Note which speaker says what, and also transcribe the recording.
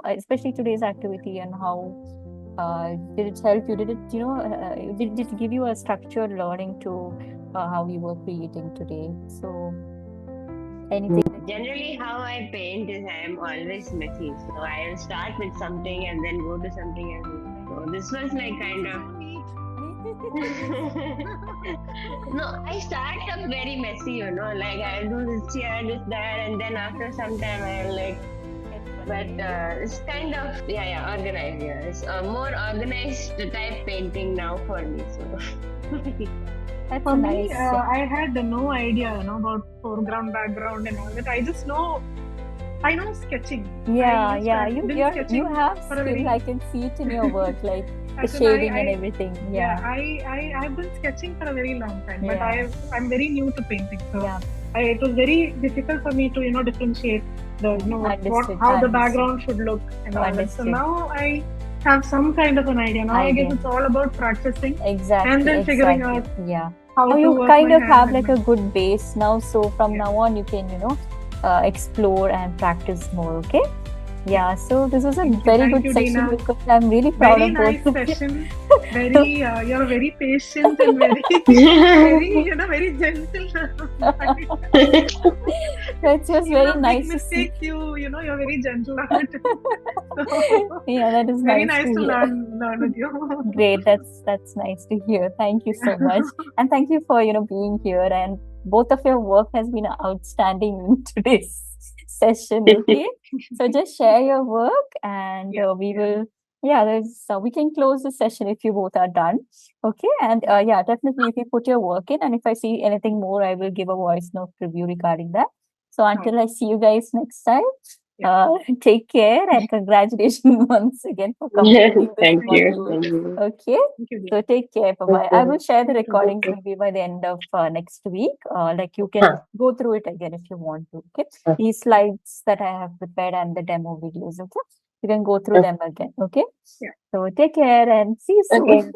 Speaker 1: especially today's activity, and how did it help you? Did it, did it give you a structured learning to how you were creating today? So anything that you
Speaker 2: Generally, how I paint is I am always messy. So I will start with something and then go to something else. So this was like
Speaker 1: this
Speaker 2: kind
Speaker 1: is
Speaker 2: of.
Speaker 1: so neat.
Speaker 2: No, I start up very messy, like I'll do this here, this that, and then after some time I'll like.
Speaker 1: Get
Speaker 2: But
Speaker 1: frustrated.
Speaker 2: it's kind of yeah, organized. Yeah, it's a more organized type painting now for me. So.
Speaker 1: That's
Speaker 3: For
Speaker 1: a
Speaker 3: me,
Speaker 1: nice.
Speaker 3: I had no idea, about foreground, background, and all that. I know sketching.
Speaker 1: Yeah, yeah.
Speaker 3: Been
Speaker 1: You
Speaker 3: sketching
Speaker 1: have
Speaker 3: for a
Speaker 1: skill. I
Speaker 3: very,
Speaker 1: can see it in your work, like the
Speaker 3: as in
Speaker 1: shading and everything.
Speaker 3: yeah,
Speaker 1: Yeah,
Speaker 3: I've been sketching for a very long time, but
Speaker 1: yeah,
Speaker 3: I'm very new to painting, so
Speaker 1: yeah.
Speaker 3: it was very difficult for me to, differentiate
Speaker 1: Understood,
Speaker 3: how the
Speaker 1: understood,
Speaker 3: background should look and all that. So
Speaker 1: understood.
Speaker 3: now I have some kind of an idea. Now I guess
Speaker 1: Idea.
Speaker 3: it's all about practicing and
Speaker 1: Exactly,
Speaker 3: then figuring
Speaker 1: exactly.
Speaker 3: out
Speaker 1: Yeah.
Speaker 3: how
Speaker 1: Now
Speaker 3: to
Speaker 1: you
Speaker 3: work my
Speaker 1: kind of
Speaker 3: hands
Speaker 1: have
Speaker 3: and
Speaker 1: like
Speaker 3: my
Speaker 1: a good base now. So from
Speaker 3: yeah,
Speaker 1: now on, you can, explore and practice more. Okay.
Speaker 3: yeah.
Speaker 1: Yeah. So this was a very
Speaker 3: Thank
Speaker 1: good
Speaker 3: you,
Speaker 1: session
Speaker 3: Dina.
Speaker 1: because I'm really proud
Speaker 3: Very
Speaker 1: of both
Speaker 3: nice
Speaker 1: of you.
Speaker 3: session. Very, you're very patient and very, very, very gentle.
Speaker 1: It was
Speaker 3: Even
Speaker 1: very
Speaker 3: on big
Speaker 1: nice to see.
Speaker 3: mistakes, you're very gentle on it. So,
Speaker 1: Yeah, that is
Speaker 3: very
Speaker 1: nice to
Speaker 3: nice to
Speaker 1: hear.
Speaker 3: learn with you.
Speaker 1: Great. That's nice to hear. Thank you so much. And thank you for, being here. And both of your work has been outstanding in today's session. Okay. So just share your work and
Speaker 3: Yeah,
Speaker 1: we
Speaker 3: yeah.
Speaker 1: will, we can close the session if you both are done. Okay. And yeah, definitely if you put your work in and if I see anything more, I will give a voice note review regarding that. So
Speaker 3: Oh,
Speaker 1: until I see you guys next time,
Speaker 3: yeah.
Speaker 1: take care and congratulations once again for completing this
Speaker 2: Thank
Speaker 3: Thank
Speaker 2: you.
Speaker 1: module.
Speaker 3: you.
Speaker 2: Thank you.
Speaker 1: Okay.
Speaker 3: Thank you,
Speaker 1: So
Speaker 3: Dina.
Speaker 1: take care. Bye bye. I will share the
Speaker 3: You too.
Speaker 1: recordings maybe by the end of next week. Like you can
Speaker 2: Huh.
Speaker 1: go through it again if you want to. Okay.
Speaker 2: Huh.
Speaker 1: These slides that I have prepared and the demo videos. Okay. You can go through
Speaker 2: Huh.
Speaker 1: them again. Okay.
Speaker 3: Yeah.
Speaker 1: So take care and see you soon.
Speaker 2: Okay.